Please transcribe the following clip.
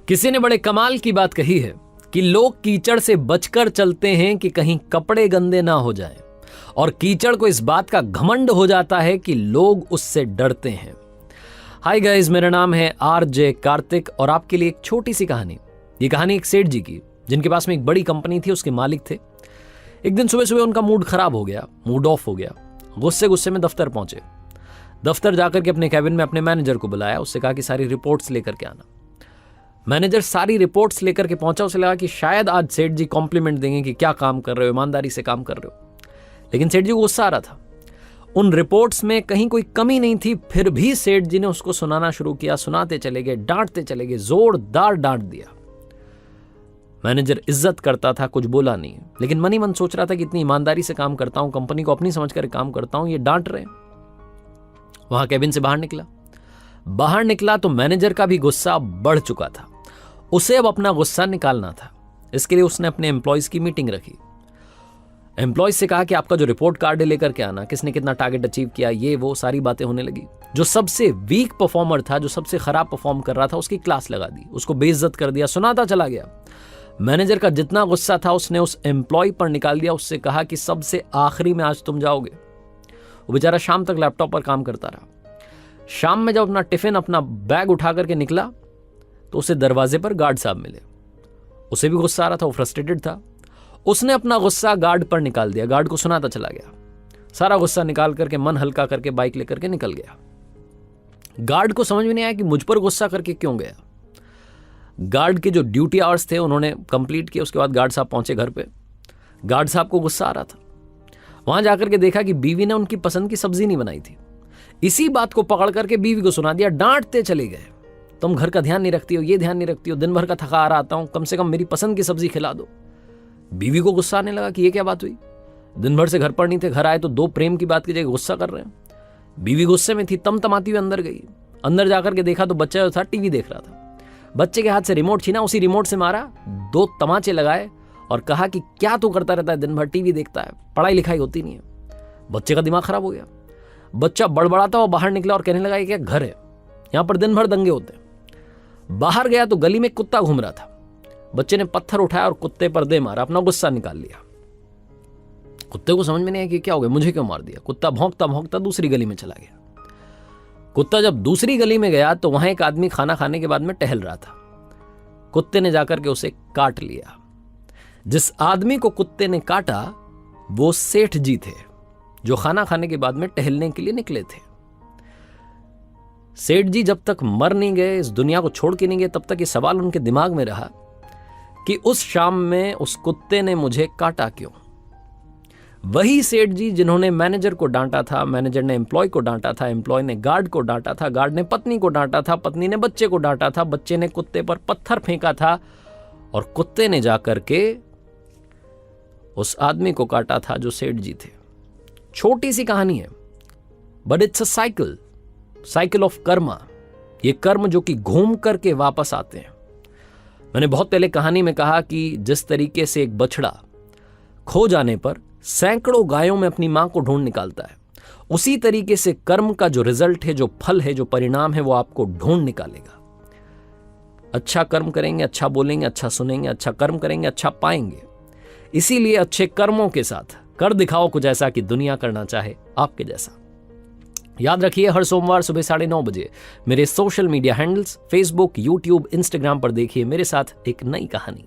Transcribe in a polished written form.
किसी ने बड़े कमाल की बात कही है कि लोग कीचड़ से बचकर चलते हैं कि कहीं कपड़े गंदे ना हो जाएं, और कीचड़ को इस बात का घमंड हो जाता है कि लोग उससे डरते हैं। हाय गाइस, मेरा नाम है आरजे कार्तिक और आपके लिए एक छोटी सी कहानी। ये कहानी एक सेठ जी की, जिनके पास में एक बड़ी कंपनी थी, उसके मालिक थे। एक दिन सुबह सुबह उनका मूड खराब हो गया, मूड ऑफ हो गया। गुस्से गुस्से में दफ्तर पहुंचे। दफ्तर जाकर के अपने कैबिन में अपने मैनेजर को बुलाया, उससे कहा कि सारी रिपोर्ट्स लेकर के आना। मैनेजर सारी रिपोर्ट्स लेकर के पहुंचा। उसे लगा कि शायद आज सेठ जी कॉम्प्लीमेंट देंगे कि क्या काम कर रहे हो, ईमानदारी से काम कर रहे हो। लेकिन सेठ जी को गुस्सा आ रहा था। उन रिपोर्ट्स में कहीं कोई कमी नहीं थी, फिर भी सेठ जी ने उसको सुनाना शुरू किया। सुनाते चले गए, डांटते चले गए, जोरदार डांट दिया। मैनेजर इज्जत करता था, कुछ बोला नहीं, लेकिन मन ही मन सोच रहा था कि इतनी ईमानदारी से काम करता हूं, कंपनी को अपनी समझकर काम करता हूं, ये डांट रहे हैं। वहां कैबिन से बाहर निकला तो मैनेजर का भी गुस्सा बढ़ चुका था। उसे अब अपना गुस्सा निकालना था। इसके लिए उसने अपने एम्प्लॉयज की मीटिंग रखी। एम्प्लॉयज से कहा कि आपका जो रिपोर्ट कार्ड है लेकर के आना, किसने कितना टारगेट अचीव किया, ये वो सारी बातें होने लगी। जो सबसे वीक परफॉर्मर था, जो सबसे खराब परफॉर्म कर रहा था, उसकी क्लास लगा दी, उसको बेइज्जत कर दिया, सुनाता चला गया। मैनेजर का जितना गुस्सा था उसने उस एम्प्लॉय पर निकाल दिया। उससे कहा कि सबसे आखिरी में आज तुम जाओगे। वो बेचारा शाम तक लैपटॉप पर काम करता रहा। शाम में जब अपना टिफिन, अपना बैग उठा करके निकला तो उसे दरवाजे पर गार्ड साहब मिले। उसे भी गुस्सा आ रहा था, वो फ्रस्ट्रेटेड था। उसने अपना गुस्सा गार्ड पर निकाल दिया, गार्ड को सुनाता चला गया। सारा गुस्सा निकाल करके मन हल्का करके बाइक लेकर के निकल गया। गार्ड को समझ में नहीं आया कि मुझ पर गुस्सा करके क्यों गया। गार्ड के जो ड्यूटी आवर्स थे उन्होंने कंप्लीट किए। उसके बाद गार्ड साहब पहुंचे घर पे। गार्ड साहब को गुस्सा आ रहा था। वहां जाकर के देखा कि बीवी ने उनकी पसंद की सब्जी नहीं बनाई थी। इसी बात को पकड़ करके बीवी को सुना दिया। डांटते चले गए, तुम घर का ध्यान नहीं रखती हो, ये ध्यान नहीं रखती हो, दिन भर का थका आ रहा आता हूं, कम से कम मेरी पसंद की सब्जी खिला दो। बीवी को गुस्सा आने लगा कि ये क्या बात हुई, दिन भर से घर पर नहीं थे, घर आए तो दो प्रेम की बात की जगह गुस्सा कर रहे हैं। बीवी गुस्से में थी, तमतमाती हुई अंदर गई। अंदर जाकर के देखा तो बच्चा जो था टीवी देख रहा था। बच्चे के हाथ से रिमोट छीना, उसी रिमोट से मारा, 2 तमाचे लगाए और कहा कि क्या तू करता रहता है, दिन भर टीवी देखता है, पढ़ाई लिखाई होती नहीं है। बच्चे का दिमाग खराब हो गया। बच्चा बड़बड़ाता हुआ बाहर निकला और कहने लगा ये क्या घर है, यहां पर दिन भर दंगे होते हैं। बाहर गया तो गली में कुत्ता घूम रहा था। बच्चे ने पत्थर उठाया और कुत्ते पर दे मारा, अपना गुस्सा निकाल लिया। कुत्ते को समझ में नहीं आया कि क्या हो गया, मुझे क्यों मार दिया। कुत्ता भौंकता भौंकता दूसरी गली में चला गया। कुत्ता जब दूसरी गली में गया तो वहां एक आदमी खाना खाने के बाद में टहल रहा था। कुत्ते ने जाकर के उसे काट लिया। जिस आदमी को कुत्ते ने काटा वो सेठ जी थे, जो खाना खाने के बाद में टहलने के लिए निकले थे। सेठ जी जब तक मर नहीं गए, इस दुनिया को छोड़ के नहीं गए, तब तक ये सवाल उनके दिमाग में रहा कि उस शाम में उस कुत्ते ने मुझे काटा क्यों। वही सेठ जी जिन्होंने मैनेजर को डांटा था, मैनेजर ने एम्प्लॉय को डांटा था, एम्प्लॉय ने गार्ड को डांटा था, गार्ड ने पत्नी को डांटा था, पत्नी ने बच्चे को डांटा था, बच्चे ने कुत्ते पर पत्थर फेंका था और कुत्ते ने जाकर के उस आदमी को काटा था जो सेठ जी थे। छोटी सी कहानी है, but it's a cycle of Karma. ये कर्म जो कि घूम करके वापस आते हैं। मैंने बहुत पहले कहानी में कहा कि जिस तरीके से एक बछड़ा खो जाने पर सैकड़ों गायों में अपनी मां को ढूंढ निकालता है, उसी तरीके से कर्म का जो रिजल्ट है, जो फल है, जो परिणाम है, वो आपको ढूंढ निकालेगा। अच्छा कर्म करेंगे, अच्छा बोलेंगे, अच्छा सुनेंगे, अच्छा कर्म करेंगे, अच्छा पाएंगे। इसीलिए अच्छे कर्मों के साथ कर दिखाओ कुछ ऐसा कि दुनिया करना चाहे आपके जैसा। याद रखिए, हर सोमवार सुबह 9:30 बजे मेरे social media handles Facebook, YouTube, Instagram पर देखिए मेरे साथ एक नई कहानी।